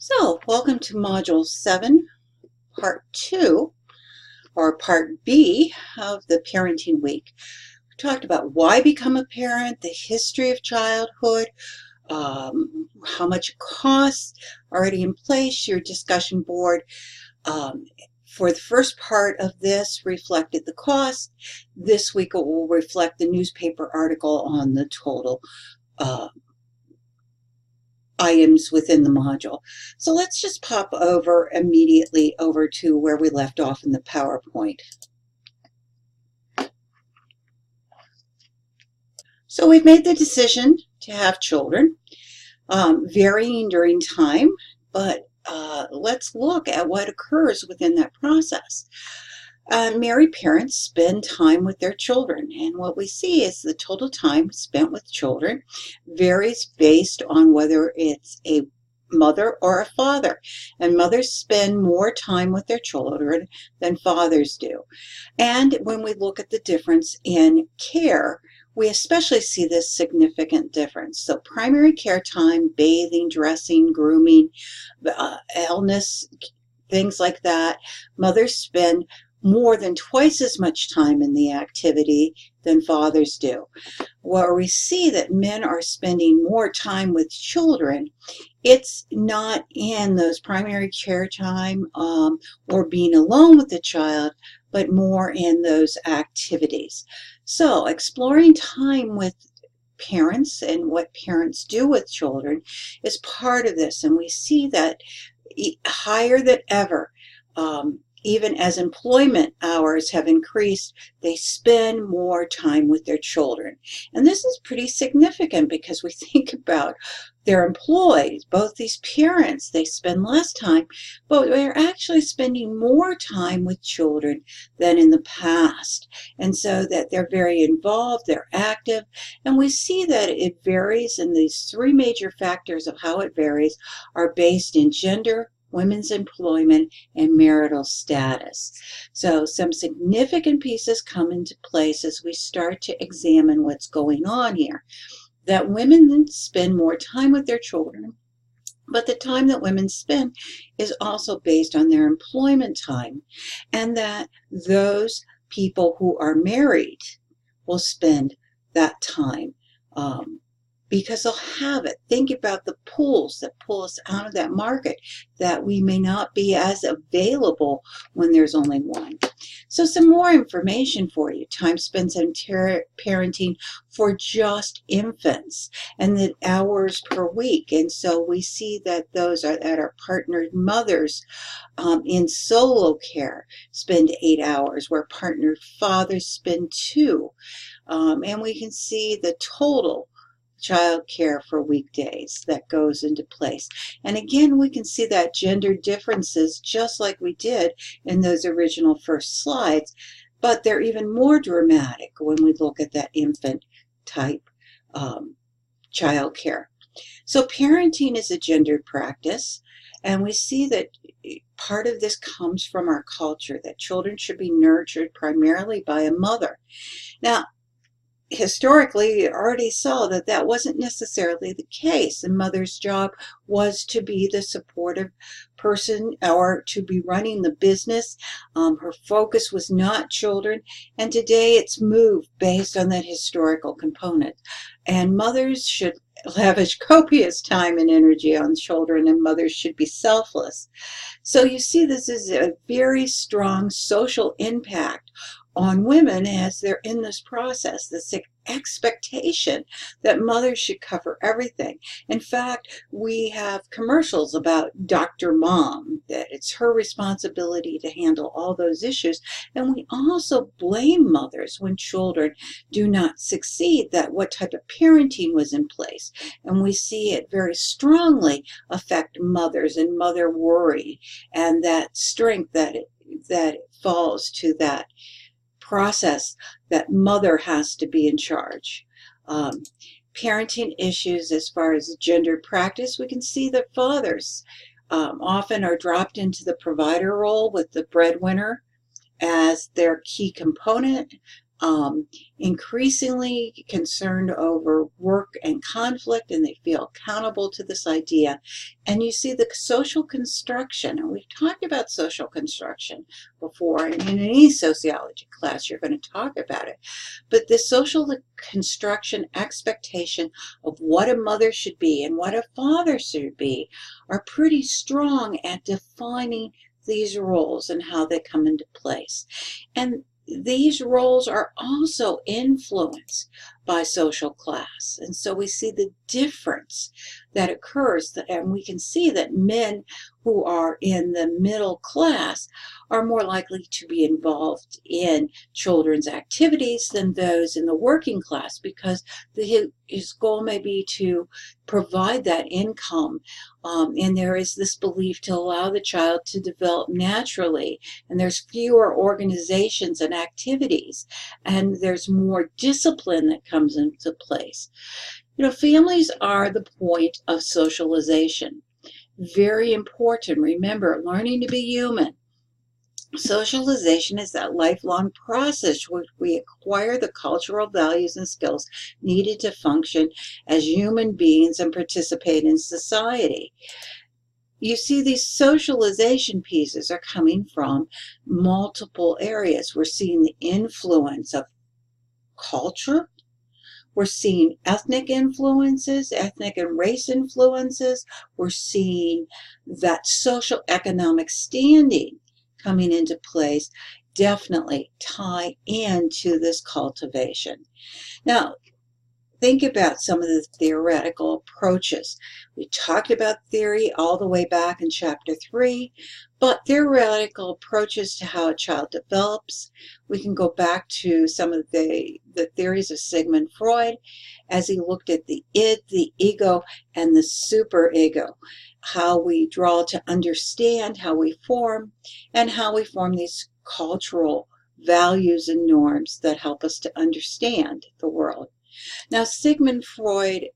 So, welcome to Module 7, Part 2, or Part B of the Parenting Week. We talked about why become a parent, the history of childhood, how much it costs, already in place, your discussion board. For the first part of this reflected the cost. This week it will reflect the newspaper article on the total items within the module. So let's just pop over immediately over to where we left off in the PowerPoint. So we've made the decision to have children, varying during time, but let's look at what occurs within that process. Married parents spend time with their children, and what we see is the total time spent with children varies based on whether it's a mother or a father, and mothers spend more time with their children than fathers do. And when we look at the difference in care, we especially see this significant difference. So primary care time, bathing, dressing, grooming, illness, things like that, mothers spend more than twice as much time in the activity than fathers do. Where we see that men are spending more time with children, it's not in those primary care time or being alone with the child, but more in those activities. So exploring time with parents and what parents do with children is part of this, and we see that higher than ever. Even as employment hours have increased, they spend more time with their children. And this is pretty significant because we think about their employees, both these parents, they spend less time, but they're actually spending more time with children than in the past. And so that they're very involved, they're active, and we see that it varies, and these three major factors of how it varies are based in gender, women's employment, and marital status. So some significant pieces come into place as we start to examine what's going on here. That women spend more time with their children, but the time that women spend is also based on their employment time, and that those people who are married will spend that time because they'll have it. Think about the pulls that pull us out of that market, that we may not be as available when there's only one. So some more information for you. Time spent in parenting for just infants, and the hours per week. And so we see that those that are partnered mothers in solo care spend 8 hours, where partnered fathers spend 2. And we can see the total child care for weekdays that goes into place. And again, we can see that gender differences just like we did in those original first slides, but they're even more dramatic when we look at that infant type child care. So parenting is a gendered practice, and we see that part of this comes from our culture, that children should be nurtured primarily by a mother. Now, historically, you already saw that that wasn't necessarily the case. The mother's job was to be the supportive person or to be running the business. Her focus was not children, and today it's moved based on that historical component. And mothers should lavish copious time and energy on children, and mothers should be selfless. So you see, this is a very strong social impact on women as they're in this process, this expectation that mothers should cover everything. In fact, we have commercials about Dr. Mom, that it's her responsibility to handle all those issues. And we also blame mothers when children do not succeed, that what type of parenting was in place. And we see it very strongly affect mothers and mother worry, and that strength that it falls to that process that mother has to be in charge. Parenting issues as far as gender practice, we can see that fathers often are dropped into the provider role with the breadwinner as their key component. increasingly concerned over work and conflict, and they feel accountable to this idea. And you see the social construction, and we've talked about social construction before, and in any sociology class you're going to talk about it. But the social construction expectation of what a mother should be and what a father should be are pretty strong at defining these roles and how they come into place. And these roles are also influenced by social class. And so we see the difference that occurs, and we can see that men who are in the middle class are more likely to be involved in children's activities than those in the working class, because his goal may be to provide that income, and there is this belief to allow the child to develop naturally, and there's fewer organizations and activities, and there's more discipline that comes into place. Families are the point of socialization. Very important. Remember, learning to be human. Socialization is that lifelong process where we acquire the cultural values and skills needed to function as human beings and participate in society. You see, these socialization pieces are coming from multiple areas. We're seeing the influence of culture. We're seeing ethnic influences, ethnic and race influences. We're seeing that social economic standing coming into place definitely tie into this cultivation. Now, think about some of the theoretical approaches. We talked about theory all the way back in Chapter 3, but theoretical approaches to how a child develops. We can go back to some of the theories of Sigmund Freud as he looked at the id, the ego, and the superego, how we draw to understand how we form, and how we form these cultural values and norms that help us to understand the world. Now, Sigmund Freud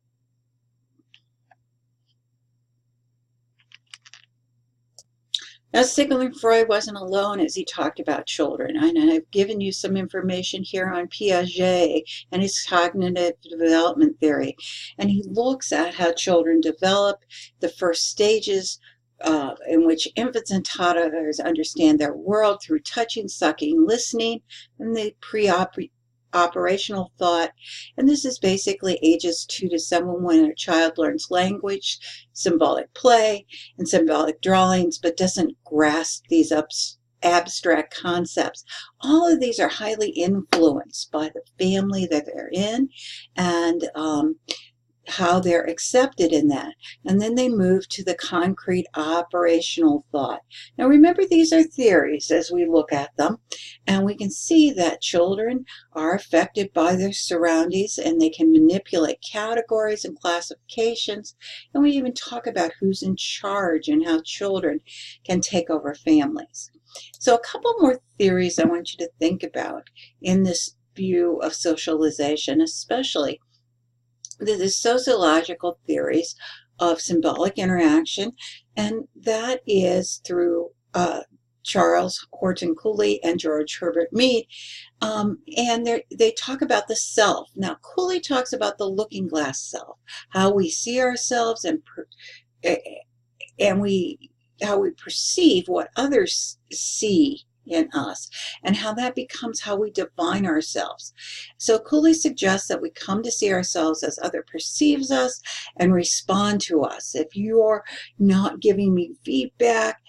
wasn't alone as he talked about children, and I've given you some information here on Piaget and his cognitive development theory. And he looks at how children develop, the first stages in which infants and toddlers understand their world through touching, sucking, listening, and the operational thought. And this is basically ages 2 to 7 when a child learns language, symbolic play, and symbolic drawings, but doesn't grasp these abstract concepts. All of these are highly influenced by the family that they're in, and how they're accepted in that. And then they move to the concrete operational thought. Now remember, these are theories as we look at them, and we can see that children are affected by their surroundings, and they can manipulate categories and classifications. And we even talk about who's in charge and how children can take over families. So a couple more theories I want you to think about in this view of socialization, especially the sociological theories of symbolic interaction, and that is through Charles Horton Cooley and George Herbert Mead, and they talk about the self. Now, Cooley talks about the looking glass self, how we see ourselves and how we perceive what others see in us, and how that becomes how we define ourselves. So Cooley suggests that we come to see ourselves as other perceives us and respond to us. If you're not giving me feedback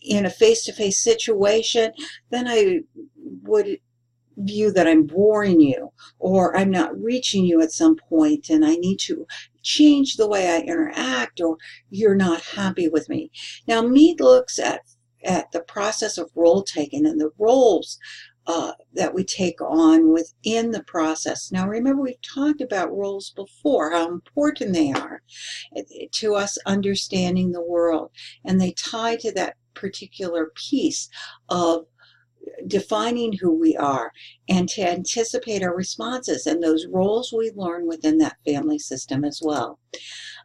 in a face-to-face situation, then I would view that I'm boring you, or I'm not reaching you at some point and I need to change the way I interact, or you're not happy with me. Now, Mead looks at the process of role taking and the roles that we take on within the process. Now remember, we've talked about roles before, how important they are to us understanding the world, and they tie to that particular piece of defining who we are and to anticipate our responses and those roles we learn within that family system as well.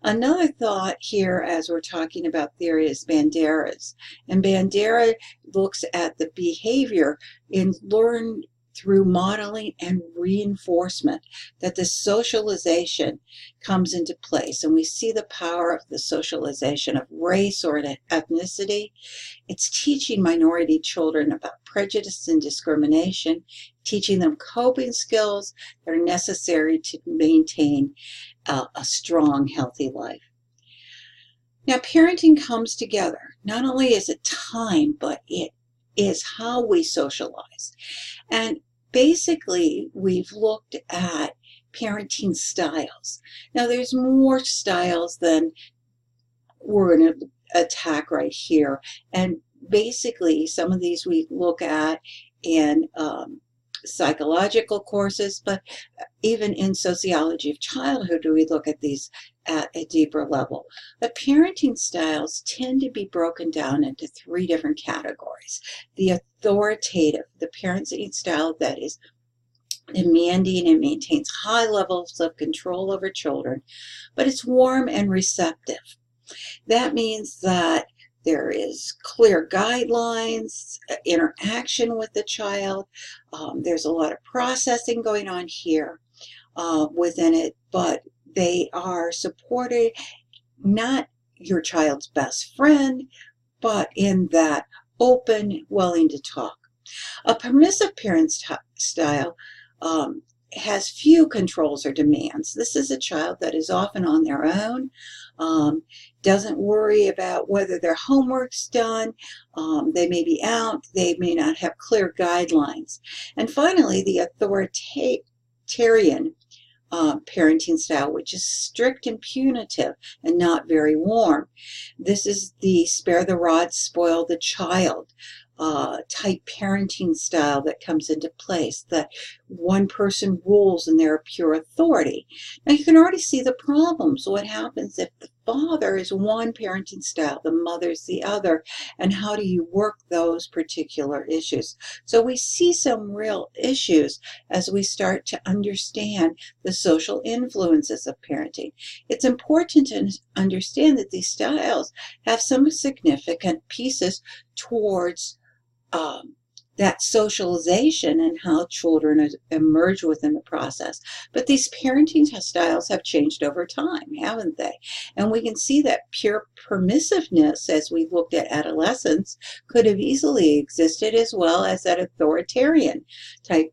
Another thought here as we're talking about theory is Bandera's. And Bandera looks at the behavior in learned through modeling and reinforcement that the socialization comes into place. And we see the power of the socialization of race or ethnicity. It's teaching minority children about prejudice and discrimination, teaching them coping skills that are necessary to maintain a strong, healthy life. Now, parenting comes together. Not only is it time, but it is how we socialize. And basically, we've looked at parenting styles. Now, there's more styles than we're going to attack right here. And basically, some of these we look at in psychological courses, but even in sociology of childhood, do we look at these at a deeper level. But parenting styles tend to be broken down into three different categories. The authoritative, the parenting style that is demanding and maintains high levels of control over children, but it's warm and receptive. That means that there is clear guidelines, interaction with the child. There's a lot of processing going on here within it, but they are supported, not your child's best friend, but in that open, willing to talk. A permissive parent style has few controls or demands. This is a child that is often on their own, doesn't worry about whether their homework's done, they may be out, they may not have clear guidelines. And finally, the authoritarian parenting style, which is strict and punitive and not very warm. This is the spare the rod, spoil the child type parenting style that comes into place, that one person rules and they're a pure authority. Now you can already see the problems. What happens if the father is one parenting style, the mother's the other, and how do you work those particular issues? So we see some real issues as we start to understand the social influences of parenting. It's important to understand that these styles have some significant pieces towards that socialization and how children emerge within the process. But these parenting styles have changed over time, haven't they? And we can see that pure permissiveness, as we looked at adolescence, could have easily existed as well as that authoritarian type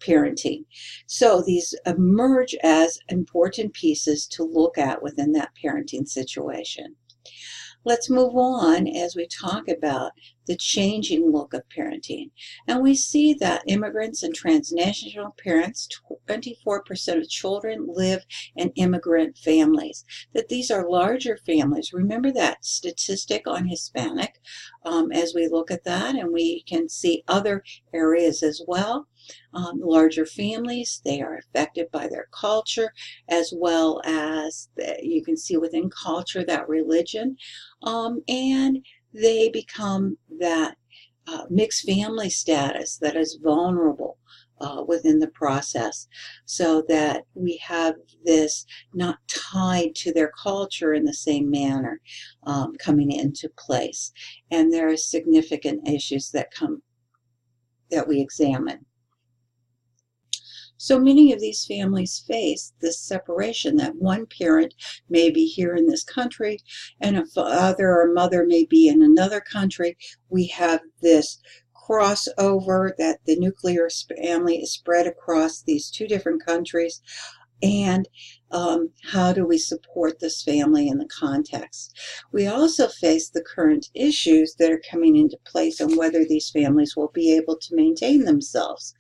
parenting. So these emerge as important pieces to look at within that parenting situation. Let's move on as we talk about the changing look of parenting. And we see that immigrants and transnational parents, 24% of children live in immigrant families, that these are larger families. Remember that statistic on Hispanic as we look at that, and we can see other areas as well. Larger families, they are affected by their culture, as well as you can see within culture that religion, and they become that mixed family status that is vulnerable within the process, so that we have this not tied to their culture in the same manner coming into place. And there are significant issues that we examine. So many of these families face this separation, that one parent may be here in this country and a father or mother may be in another country. We have this crossover, that the nuclear family is spread across these two different countries. And how do we support this family in the context? We also face the current issues that are coming into place and whether these families will be able to maintain themselves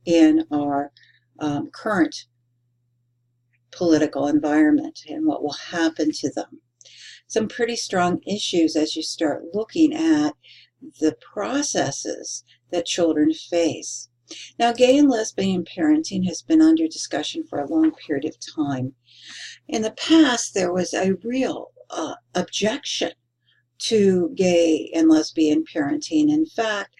in our current political environment and what will happen to them. Some pretty strong issues as you start looking at the processes that children face. Now, gay and lesbian parenting has been under discussion for a long period of time. In the past, there was a real objection to gay and lesbian parenting. In fact,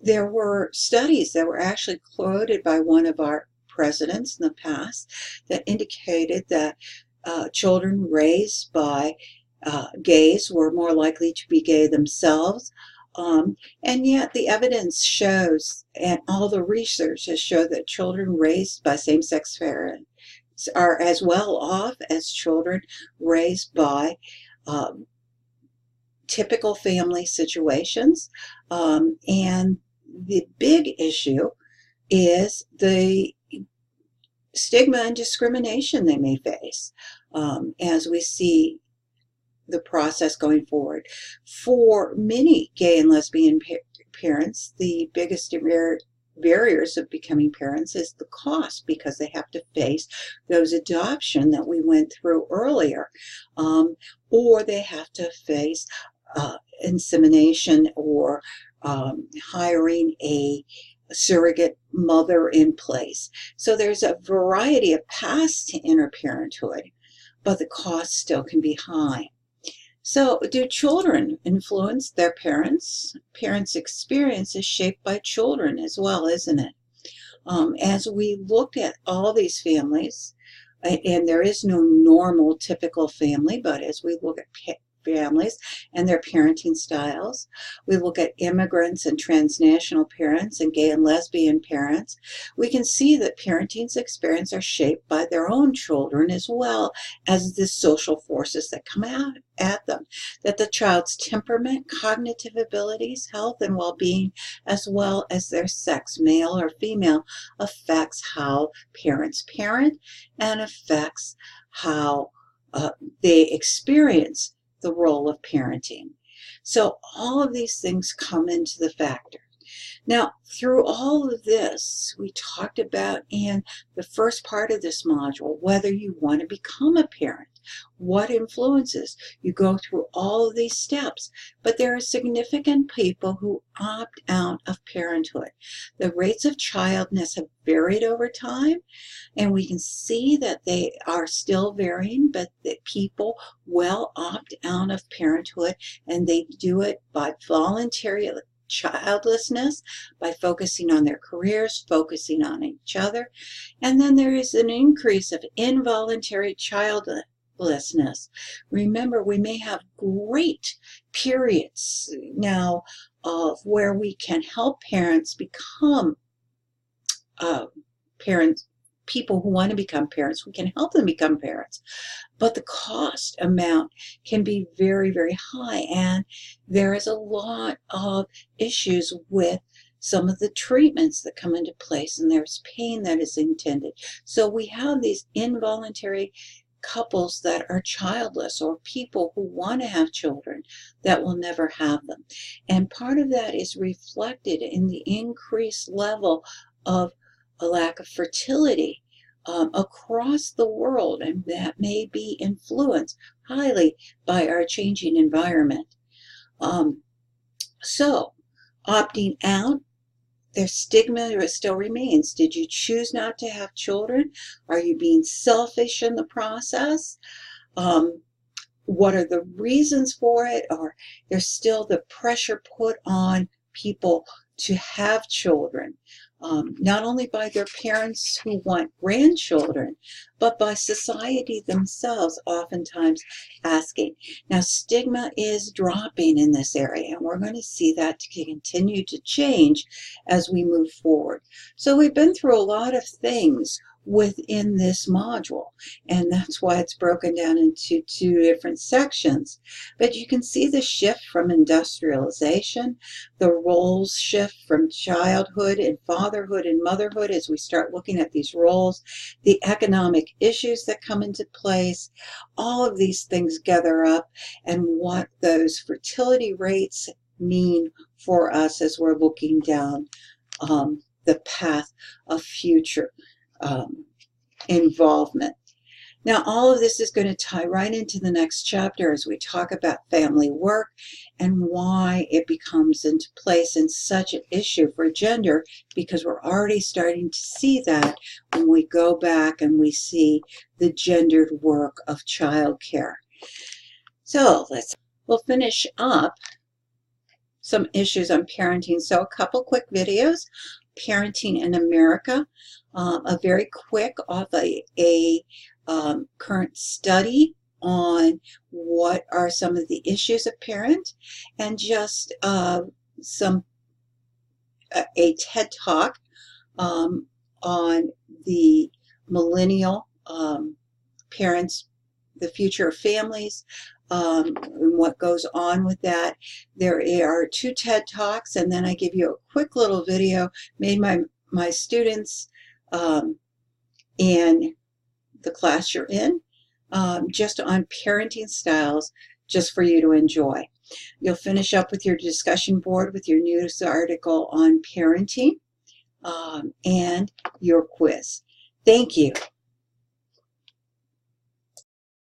there were studies that were actually quoted by one of our presidents in the past that indicated that children raised by gays were more likely to be gay themselves, And yet the evidence shows, and all the research has shown, that children raised by same-sex parents are as well off as children raised by um, typical family situations. And the big issue is the stigma and discrimination they may face as we see the process going forward. For many gay and lesbian parents, the biggest barriers of becoming parents is the cost, because they have to face those adoption that we went through earlier, or they have to face insemination, or hiring a surrogate mother in place. So there's a variety of paths to inner parenthood, but the cost still can be high. So, do children influence their parents? Parents' experience is shaped by children as well, isn't it? As we looked at all these families, and there is no normal, typical family, but as we look at families and their parenting styles, we look at immigrants and transnational parents and gay and lesbian parents, we can see that parenting's experience are shaped by their own children as well as the social forces that come out at them, that the child's temperament, cognitive abilities, health, and well-being, as well as their sex, male or female, affects how parents parent and affects how they experience the role of parenting. So all of these things come into the factor. Now, through all of this, we talked about in the first part of this module whether you want to become a parent, what influences. You go through all of these steps, but there are significant people who opt out of parenthood. The rates of childness have varied over time, and we can see that they are still varying, but that people will opt out of parenthood, and they do it by voluntary childlessness, by focusing on their careers, focusing on each other. And then there is an increase of involuntary childlessness. Remember, we may have great periods now of where we can help parents become parents, people who want to become parents. We can help them become parents, but the cost amount can be very, very high, and there is a lot of issues with some of the treatments that come into place, and there's pain that is intended. So we have these involuntary couples that are childless, or people who want to have children that will never have them. And part of that is reflected in the increased level of a lack of fertility across the world, and that may be influenced highly by our changing environment. So, opting out, their stigma still remains. Did you choose not to have children? Are you being selfish in the process? What are the reasons for it? Or there's still the pressure put on people to have children, not only by their parents who want grandchildren, but by society themselves, oftentimes asking. Now, stigma is dropping in this area, and we're going to see that to continue to change as we move forward. So we've been through a lot of things within this module, and that's why it's broken down into two different sections. But you can see the shift from industrialization, the roles shift from childhood and fatherhood and motherhood as we start looking at these roles, the economic issues that come into place. All of these things gather up, and what those fertility rates mean for us as we're looking down the path of future involvement. Now, all of this is going to tie right into the next chapter as we talk about family work and why it becomes into place in such an issue for gender, because we're already starting to see that when we go back and we see the gendered work of childcare. So we'll finish up some issues on parenting. So a couple quick videos. Parenting in America, a very quick off a current study on what are some of the issues of parent, and just a TED Talk on the millennial parents, the future of families, and what goes on with that. There are 2 TED Talks, and then I give you a quick little video made by my students in the class you're in, just on parenting styles, just for you to enjoy. You'll finish up with your discussion board with your news article on parenting and your quiz. Thank you.